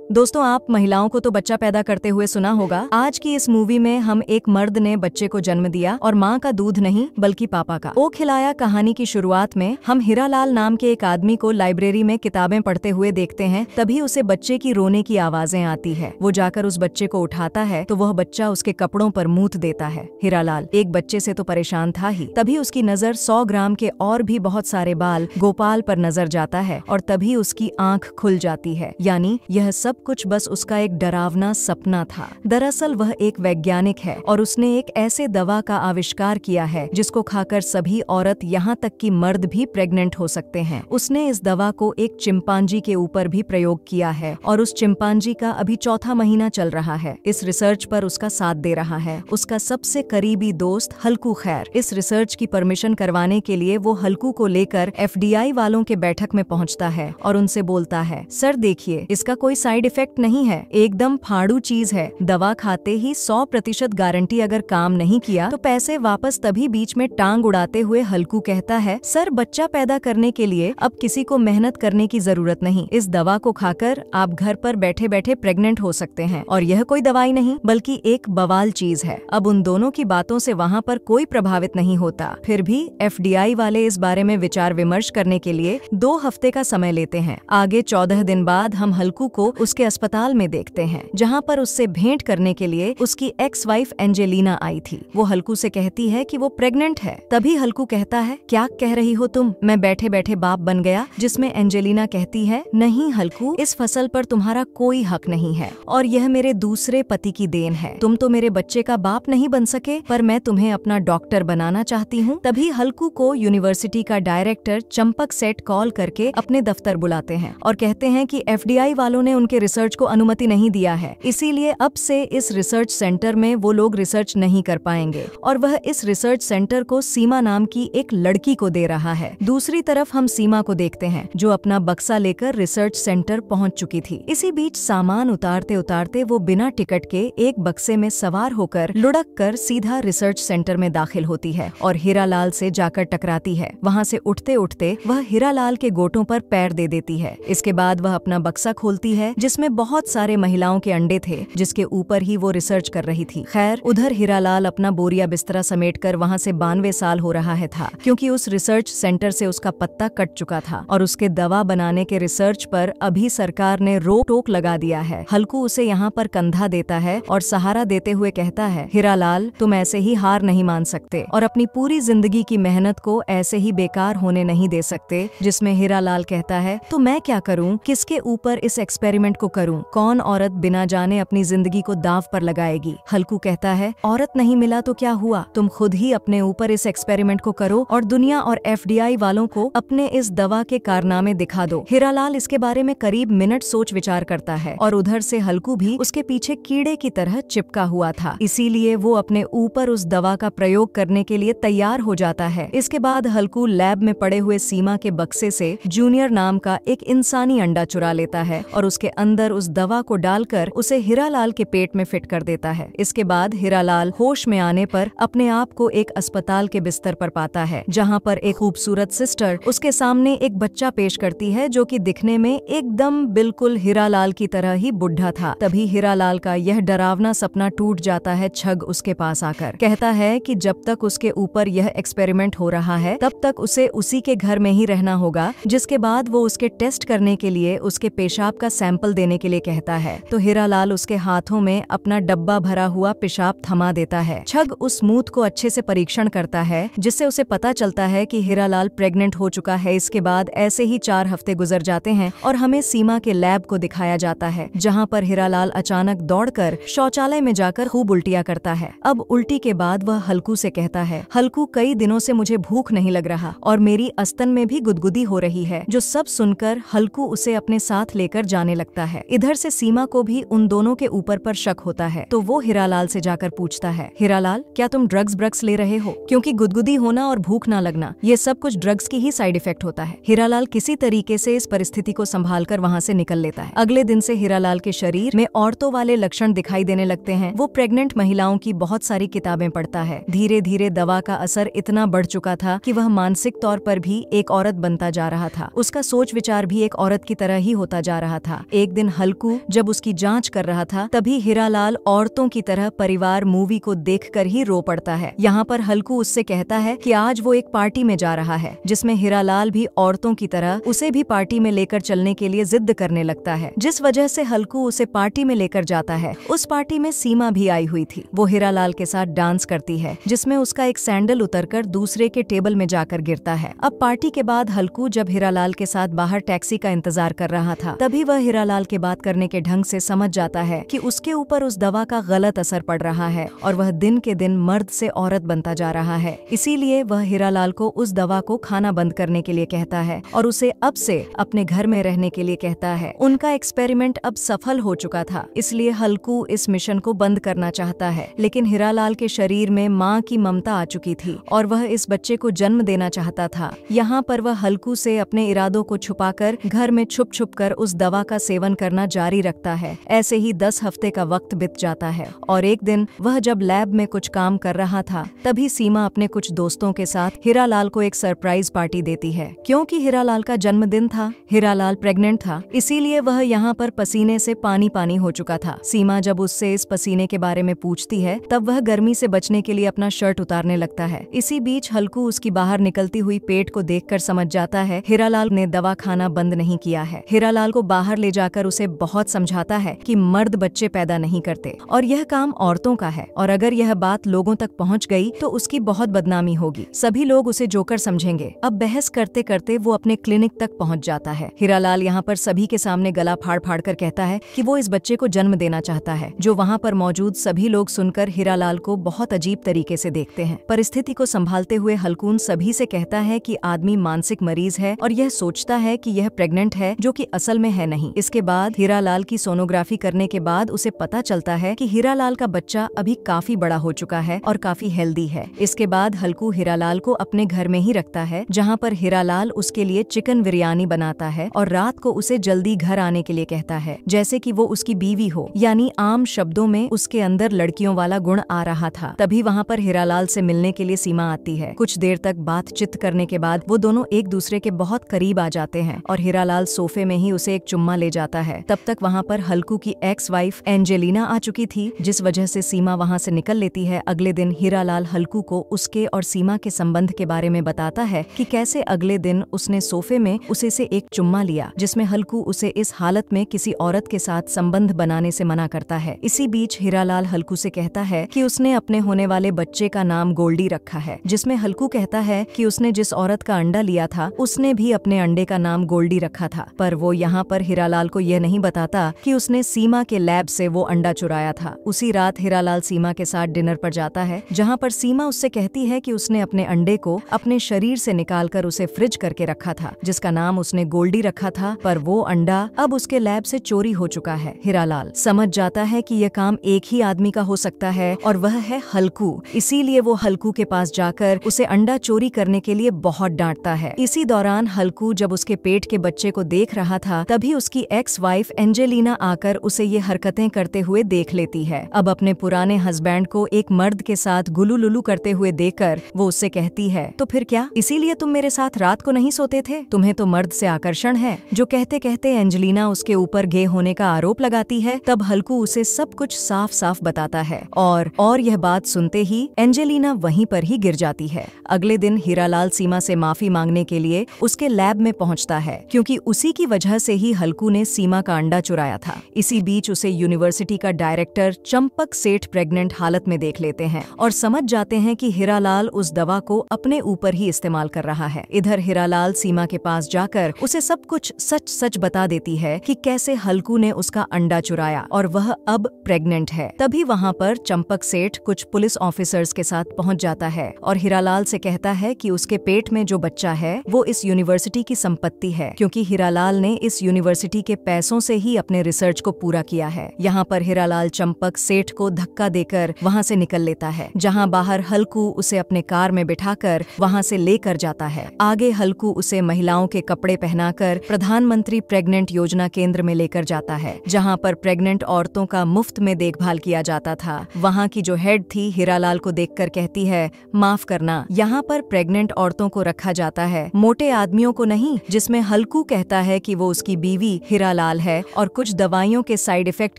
दोस्तों, आप महिलाओं को तो बच्चा पैदा करते हुए सुना होगा। आज की इस मूवी में हम एक मर्द ने बच्चे को जन्म दिया और माँ का दूध नहीं बल्कि पापा का ओ खिलाया। कहानी की शुरुआत में हम हीरालाल नाम के एक आदमी को लाइब्रेरी में किताबें पढ़ते हुए देखते हैं। तभी उसे बच्चे की रोने की आवाजें आती है। वो जाकर उस बच्चे को उठाता है तो वह बच्चा उसके कपड़ों पर मूत देता है। हीरालाल एक बच्चे से तो परेशान था ही, तभी उसकी नजर 100 ग्राम के और भी बहुत सारे बाल गोपाल पर नजर जाता है और तभी उसकी आंख खुल जाती है। यानी यह सब कुछ बस उसका एक डरावना सपना था। दरअसल वह एक वैज्ञानिक है और उसने एक ऐसे दवा का आविष्कार किया है जिसको खाकर सभी औरत यहाँ तक कि मर्द भी प्रेग्नेंट हो सकते हैं। उसने इस दवा को एक चिंपांजी के ऊपर भी प्रयोग किया है और उस चिंपांजी का अभी 4था महीना चल रहा है। इस रिसर्च पर उसका साथ दे रहा है उसका सबसे करीबी दोस्त हल्कू खैर। इस रिसर्च की परमिशन करवाने के लिए वो हल्कू को लेकर FDI वालों के बैठक में पहुंचता है और उनसे बोलता है, सर देखिए, इसका कोई साइड इफेक्ट नहीं है, एकदम फाड़ू चीज है। दवा खाते ही 100% गारंटी, अगर काम नहीं किया तो पैसे वापस। तभी बीच में टांग उड़ाते हुए हल्कू कहता है, सर बच्चा पैदा करने के लिए अब किसी को मेहनत करने की जरूरत नहीं। इस दवा को खाकर आप घर पर बैठे बैठे प्रेग्नेंट हो सकते हैं और यह कोई दवाई नहीं बल्कि एक बवाल चीज है। अब उन दोनों की बातों से वहाँ पर कोई प्रभावित नहीं होता। फिर भी FDI वाले इस बारे में विचार विमर्श करने के लिए 2 हफ्ते का समय लेते हैं। आगे 14 दिन बाद हम हल्कू को उसके अस्पताल में देखते हैं जहाँ पर उससे भेंट करने के लिए उसकी एक्स वाइफ एंजेलिना आई थी। वो हल्कू से कहती है कि वो प्रेग्नेंट है। तभी हल्कू कहता है, क्या कह रही हो तुम, मैं बैठे बैठे बाप बन गया। जिसमें एंजेलिना कहती है, नहीं हल्कू, इस फसल पर तुम्हारा कोई हक नहीं है और यह मेरे दूसरे पति की देन है। तुम तो मेरे बच्चे का बाप नहीं बन सके, पर मैं तुम्हें अपना डॉक्टर बनाना चाहती हूँ। तभी हल्कू को यूनिवर्सिटी का डायरेक्टर चंपक सेठ कॉल करके अपने दफ्तर बुलाते हैं और कहते हैं कि FDI वालों ने उनके रिसर्च को अनुमति नहीं दिया है, इसीलिए अब से इस रिसर्च सेंटर में वो लोग रिसर्च नहीं कर पाएंगे और वह इस रिसर्च सेंटर को सीमा नाम की एक लड़की को दे रहा है। दूसरी तरफ हम सीमा को देखते हैं जो अपना बक्सा लेकर रिसर्च सेंटर पहुंच चुकी थी। इसी बीच सामान उतारते उतारते वो बिना टिकट के एक बक्से में सवार होकर लुढ़क कर सीधा रिसर्च सेंटर में दाखिल होती है और हीरालाल से जाकर टकराती है। वहाँ से उठते उठते वह हीरालाल के गोटों पर पैर दे देती है। इसके बाद वह अपना बक्सा खोलती है जिसमें बहुत सारे महिलाओं के अंडे थे जिसके ऊपर ही वो रिसर्च कर रही थी। खैर, उधर हीरालाल अपना बोरिया बिस्तरा समेटकर वहाँ से 92 साल हो रहा है था, क्योंकि उस रिसर्च सेंटर से उसका पत्ता कट चुका था और उसके दवा बनाने के रिसर्च पर अभी सरकार ने रोक टोक लगा दिया है। हल्कू उसे यहाँ पर कंधा देता है और सहारा देते हुए कहता है, हीरालाल तुम ऐसे ही हार नहीं मान सकते और अपनी पूरी जिंदगी की मेहनत को ऐसे ही बेकार होने नहीं दे सकते। जिसमें हीरालाल कहता है, तो मैं क्या करूँ, किसके ऊपर इस एक्सपेरिमेंट को करूँ, कौन औरत बिना जाने अपनी जिंदगी को दाव पर लगाएगी। हल्कू कहता है, औरत नहीं मिला तो क्या हुआ, तुम खुद ही अपने ऊपर इस एक्सपेरिमेंट को करो और दुनिया और FDI वालों को अपने इस दवा के कारनामे दिखा दो। हीरालाल इसके बारे में करीब मिनट सोच विचार करता है और उधर से हल्कू भी उसके पीछे कीड़े की तरह चिपका हुआ था, इसीलिए वो अपने ऊपर उस दवा का प्रयोग करने के लिए तैयार हो जाता है। इसके बाद हल्कू लैब में पड़े हुए सीमा के बक्से से जूनियर नाम का एक इंसानी अंडा चुरा लेता है और उसके अंदर उस दवा को डालकर उसे हीरालाल के पेट में फिट कर देता है। इसके बाद हीरालाल होश में आने पर अपने आप को एक अस्पताल के बिस्तर पर पाता है जहाँ पर एक खूबसूरत सिस्टर उसके सामने एक बच्चा पेश करती है जो कि दिखने में एकदम बिल्कुल हीरालाल की तरह ही बुढ़ा था। तभी हीरालाल का यह डरावना सपना टूट जाता है। छग उसके पास आकर कहता है कि जब तक उसके ऊपर यह एक्सपेरिमेंट हो रहा है तब तक उसे उसी के घर में ही रहना होगा, जिसके बाद वो उसके टेस्ट करने के लिए उसके पेशाब का सैंपल देने के लिए कहता है। तो हीरालाल उसके हाथों में अपना डब्बा भरा हुआ पेशाब थमा देता है। छग उस मूत को अच्छे से परीक्षण करता है जिससे उसे पता चलता है कि हीरालाल प्रेग्नेंट हो चुका है। इसके बाद ऐसे ही 4 हफ्ते गुजर जाते हैं और हमें सीमा के लैब को दिखाया जाता है जहाँ पर हीरालाल अचानक दौड़कर शौचालय में जाकर खूब उल्टियाँ करता है। अब उल्टी के बाद वह हल्कू से कहता है, हल्कू कई दिनों से मुझे भूख नहीं लग रहा और मेरी अस्तन में भी गुदगुदी हो रही है। जो सब सुनकर हल्कू उसे अपने साथ लेकर जाने लगता है। इधर से सीमा को भी उन दोनों के ऊपर पर शक होता है तो वो हीरालाल से जाकर पूछता है, हीरालाल क्या तुम ड्रग्स ले रहे हो, क्योंकि गुदगुदी होना और भूख ना लगना ये सब कुछ ड्रग्स की ही साइड इफेक्ट होता है। हीरालाल किसी तरीके से इस परिस्थिति को संभालकर वहाँ से निकल लेता है। अगले दिन से हीरालाल के शरीर में औरतों वाले लक्षण दिखाई देने लगते हैं। वो प्रेग्नेंट महिलाओं की बहुत सारी किताबें पढ़ता है। धीरे धीरे दवा का असर इतना बढ़ चुका था कि वह मानसिक तौर पर भी एक औरत बनता जा रहा था। उसका सोच विचार भी एक औरत की तरह ही होता जा रहा था। एक दिन हल्कू जब उसकी जांच कर रहा था तभी हीरालाल औरतों की तरह परिवार मूवी को देखकर ही रो पड़ता है। यहाँ पर हल्कू उससे कहता है कि आज वो एक पार्टी में जा रहा है जिसमें हीरालाल भी औरतों की तरह उसे भी पार्टी में लेकर चलने के लिए जिद करने लगता है, जिस वजह से हल्कू उसे पार्टी में लेकर जाता है। उस पार्टी में सीमा भी आई हुई थी। वो हीरालाल के साथ डांस करती है जिसमें उसका एक सैंडल उतरकर दूसरे के टेबल में जाकर गिरता है। अब पार्टी के बाद हल्कू जब हीरालाल के साथ बाहर टैक्सी का इंतजार कर रहा था तभी वह हीरालाल के बात करने के ढंग से समझ जाता है कि उसके ऊपर उस दवा का गलत असर पड़ रहा है और वह दिन के दिन मर्द से औरत बनता जा रहा है। इसीलिए वह हीरालाल को उस दवा को खाना बंद करने के लिए कहता है और उसे अब से अपने घर में रहने के लिए कहता है। उनका एक्सपेरिमेंट अब सफल हो चुका था, इसलिए हल्कू इस मिशन को बंद करना चाहता है, लेकिन हीरालाल के शरीर में माँ की ममता आ चुकी थी और वह इस बच्चे को जन्म देना चाहता था। यहाँ पर वह हल्कू से अपने इरादों को छुपाकर घर में छुप छुप कर उस दवा का सेवन करना जारी रखता है। ऐसे ही 10 हफ्ते का वक्त बीत जाता है और एक दिन वह जब लैब में कुछ काम कर रहा था तभी सीमा अपने कुछ दोस्तों के साथ हीरालाल को एक सरप्राइज पार्टी देती है। क्योंकि हीरालाल का जन्मदिन था, हीरालाल प्रेग्नेंट था, इसीलिए वह यहाँ पर पसीने से पानी पानी हो चुका था। सीमा जब उससे इस पसीने के बारे में पूछती है तब वह गर्मी से बचने के लिए अपना शर्ट उतारने लगता है। इसी बीच हल्कू उसकी बाहर निकलती हुई पेट को देखकर समझ जाता है हीरालाल ने दवा खाना बंद नहीं किया है। हीरालाल को बाहर ले जाकर उसे बहुत समझाता है कि मर्द बच्चे पैदा नहीं करते और यह काम औरतों का है और अगर यह बात लोगों तक पहुंच गई तो उसकी बहुत बदनामी होगी, सभी लोग उसे जोकर समझेंगे। अब बहस करते करते वो अपने क्लिनिक तक पहुंच जाता है। हीरालाल यहाँ पर सभी के सामने गला फाड़ फाड़ कर कहता है कि वो इस बच्चे को जन्म देना चाहता है, जो वहाँ पर मौजूद सभी लोग सुनकर हीरालाल को बहुत अजीब तरीके से देखते हैं। परिस्थिति को संभालते हुए हल्कून सभी से कहता है कि आदमी मानसिक मरीज है और यह सोचता है कि यह प्रेग्नेंट है, जो कि असल में है नहीं। इसके बाद हीरालाल की सोनोग्राफी करने के बाद उसे पता चलता है कि हीरालाल का बच्चा अभी काफी बड़ा हो चुका है और काफी हेल्दी है। इसके बाद हल्कू हीरालाल को अपने घर में ही रखता है, जहाँ पर हीरालाल उसके लिए चिकन बिरयानी बनाता है और रात को उसे जल्दी घर आने के लिए कहता है, जैसे कि वो उसकी बीवी हो। यानी आम शब्दों में उसके अंदर लड़कियों वाला गुण आ रहा था। तभी वहाँ पर हीरालाल से मिलने के लिए सीमा आती है। कुछ देर तक बातचीत करने के बाद वो दोनों एक दूसरे के बहुत करीब आ जाते हैं और हीरालाल सोफे में ही उसे एक चुम्मा ले जाता है। तब तक वहाँ पर हल्कू की एक्स वाइफ एंजेलिना आ चुकी थी, जिस वजह से सीमा वहाँ से निकल लेती है। अगले दिन हीरालाल हल्कू को उसके और सीमा के संबंध के बारे में बताता है कि कैसे अगले दिन उसने सोफे में उसे से एक चुम्मा लिया, जिसमें हल्कू उसे इस हालत में किसी औरत के साथ संबंध बनाने से मना करता है। इसी बीच हीरालाल हल्कू से कहता है कि उसने अपने होने वाले बच्चे का नाम गोल्डी रखा है, जिसमें हल्कू कहता है कि उसने जिस औरत का अंडा लिया था उसने भी अपने अंडे का नाम गोल्डी रखा था। पर वो यहाँ पर हीरालाल को यह नहीं बताता कि उसने सीमा के लैब से वो अंडा चुराया था। उसी रात हीरालाल सीमा के साथ डिनर पर जाता है, जहाँ पर सीमा उससे कहती है कि उसने अपने अंडे को अपने शरीर से निकालकर उसे फ्रिज करके रखा था, जिसका नाम उसने गोल्डी रखा था, पर वो अंडा अब उसके लैब से चोरी हो चुका है। हीरालाल समझ जाता है कि यह काम एक ही आदमी का हो सकता है और वह है हल्कू। इसीलिए वो हल्कू के पास जाकर उसे अंडा चोरी करने के लिए बहुत डांटता है। इसी दौरान हल्कू जब उसके पेट के बच्चे को देख रहा था तभी उसकी एक्स वाइफ एंजेलिना आकर उसे ये हरकतें करते हुए देख लेती है। अब अपने पुराने हस्बैंड को एक मर्द के साथ गुलू लुलू करते हुए देखकर वो उससे कहती है, तो फिर क्या, इसीलिए तुम मेरे साथ रात को नहीं सोते थे? तुम्हें तो मर्द से आकर्षण है। जो कहते कहते एंजेलिना उसके ऊपर गे होने का आरोप लगाती है। तब हल्कू उसे सब कुछ साफ साफ बताता है और यह बात सुनते ही एंजेलिना वहीं पर ही गिर जाती है। अगले दिन हीरालाल सीमा से माफी मांगने के लिए उसके लैब में पहुंचता है, क्योंकि उसी की वजह से ही हल्कू ने सीमा का अंडा चुराया था। इसी बीच उसे यूनिवर्सिटी का डायरेक्टर चंपक सेठ प्रेग्नेंट हालत में देख लेते हैं और समझ जाते हैं कि हीरालाल उस दवा को अपने ऊपर ही इस्तेमाल कर रहा है। इधर हीरालाल सीमा के पास जाकर उसे सब कुछ सच सच बता देती है कि कैसे हल्कू ने उसका अंडा चुराया और वह अब प्रेग्नेंट है। तभी वहाँ पर चंपक सेठ कुछ पुलिस ऑफिसर्स के साथ पहुँच जाता है और हीरालाल से कहता है कि उसके पेट में जो बच्चा है वो इस यूनिवर्सिटी की संपत्ति है, क्योंकि हीरालाल ने इस यूनिवर्सिटी के पैसों से ही अपने रिसर्च को पूरा किया है। यहाँ पर हीरालाल चंपक सेठ को धक्का देकर वहाँ से निकल लेता है, जहाँ बाहर हल्कू उसे अपने कार में बिठाकर वहाँ से लेकर जाता है। आगे हल्कू उसे महिलाओं के कपड़े पहनाकर प्रधानमंत्री प्रेग्नेंट योजना केंद्र में लेकर जाता है, जहाँ पर प्रेग्नेंट औरतों का मुफ्त में देखभाल किया जाता था। वहाँ की जो हेड थी हीरालाल को देखकर कहती है, माफ करना, यहाँ पर प्रेग्नेंट औरतों को रखा जाता है, मोटे आदमियों को नहीं, जिसमें हल्कू कहता है कि वो उसकी बीवी हीरालाल लाल है और कुछ दवाइयों के साइड इफेक्ट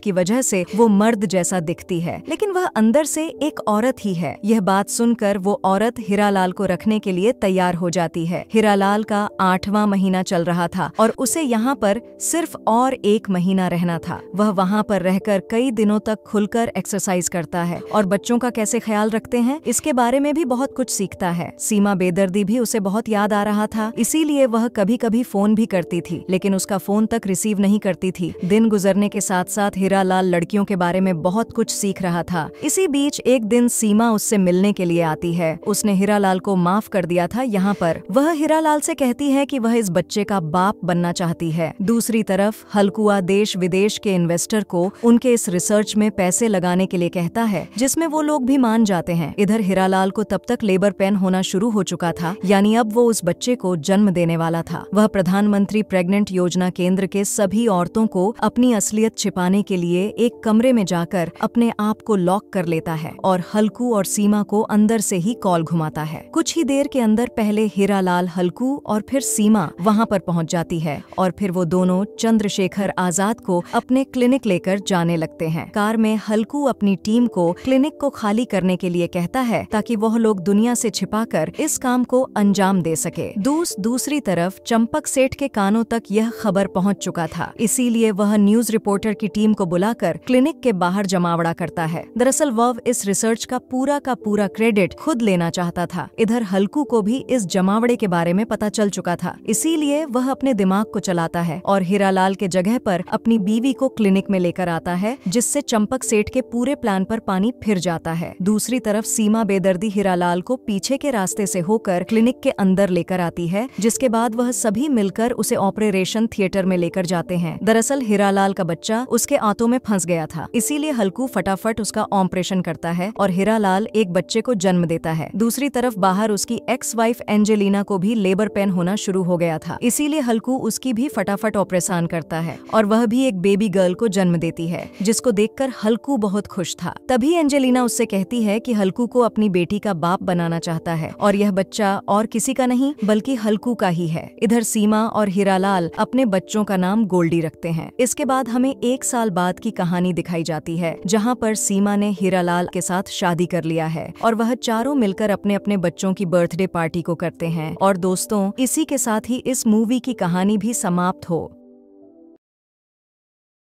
की वजह से वो मर्द जैसा दिखती है, लेकिन वह अंदर से एक औरत ही है। यह बात सुनकर वो औरत हीरालाल को रखने के लिए तैयार हो जाती है। हीरालाल का 8वां महीना चल रहा था और उसे यहाँ पर सिर्फ और 1 महीना रहना था। वह वहाँ पर रहकर कई दिनों तक खुलकर एक्सरसाइज करता है और बच्चों का कैसे ख्याल रखते हैं इसके बारे में भी बहुत कुछ सीखता है। सीमा बेदर्दी भी उसे बहुत याद आ रहा था, इसीलिए वह कभी कभी फोन भी करती थी, लेकिन उसका फोन तक रिसीव नहीं करती थी। दिन गुजरने के साथ साथ हीरालाल लड़कियों के बारे में बहुत कुछ सीख रहा था। इसी बीच एक दिन सीमा उससे मिलने के लिए आती है। उसने हीरालाल को माफ कर दिया था। यहाँ पर वह हीरालाल से कहती है कि वह इस बच्चे का बाप बनना चाहती है। दूसरी तरफ हल्कुआ देश विदेश के इन्वेस्टर को उनके इस रिसर्च में पैसे लगाने के लिए कहता है, जिसमें वो लोग भी मान जाते हैं। इधर हीरालाल को तब तक लेबर पेन होना शुरू हो चुका था, यानी अब वो उस बच्चे को जन्म देने वाला था। वह प्रधानमंत्री प्रेग्नेंट योजना केंद्र के सभी औरतों को अपनी असलियत छिपाने के लिए एक कमरे में जाकर अपने आप को लॉक कर लेता है और हल्कू और सीमा को अंदर से ही कॉल घुमाता है। कुछ ही देर के अंदर पहले हीरालाल, हल्कू और फिर सीमा वहाँ पर पहुँच जाती है और फिर वो दोनों चंद्रशेखर आजाद को अपने क्लिनिक लेकर जाने लगते हैं। कार में हल्कू अपनी टीम को क्लिनिक को खाली करने के लिए कहता है ताकि वह लोग दुनिया से छिपाकर इस काम को अंजाम दे सके। दूसरी तरफ चंपक सेठ के कानों तक यह खबर पहुंच चुका था, इसीलिए वह न्यूज रिपोर्टर की टीम को बुलाकर क्लिनिक के बाहर जमावड़ा करता है। दरअसल वह इस रिसर्च का पूरा क्रेडिट खुद लेना चाहता था। इधर हल्कू को भी इस जमावड़े के बारे में पता चल चुका था, इसीलिए वह अपने दिमाग को चलाता है और हीरालाल के जगह पर अपनी बीवी को क्लिनिक में लेकर आता है, जिससे चंपक सेठ के पूरे प्लान पर पानी फिर जाता है। दूसरी तरफ सीमा बेदर्दी हीरालाल को पीछे के रास्ते से होकर क्लिनिक के अंदर लेकर आती है, जिसके बाद वह सभी मिलकर उसे ऑपरेशन थिएटर में लेकर जाते हैं। दरअसल हीरालाल का बच्चा उसके आंतों में फंस गया था, इसीलिए हल्कू फटाफट उसका ऑपरेशन करता है और हीरालाल एक बच्चे को जन्म देता है। दूसरी तरफ बाहर उसकी एक्स वाइफ एंजेलिना को भी लेबर पेन होना शुरू हो गया था, इसीलिए हल्कू उसकी भी फटाफट ऑपरेशन करता है और वह भी एक बेबी गर्ल को जन्म देती है, जिसको देखकर हल्कू बहुत खुश था। तभी एंजेलिना उससे कहती है कि हल्कू को अपनी बेटी का बाप बनाना चाहता है और यह बच्चा और किसी का नहीं बल्कि हल्कू का ही है। इधर सीमा और हीरालाल अपने बच्चों का नाम गोल्डी रखते हैं। इसके बाद हमें 1 साल बाद की कहानी दिखाई जाती है, जहाँ पर सीमा ने हीरालाल के साथ शादी कर लिया है और वह चारों मिलकर अपने अपने बच्चों की बर्थडे पार्टी को करते हैं। और दोस्तों, इसी के साथ ही इस मूवी की कहानी भी समाप्त हो।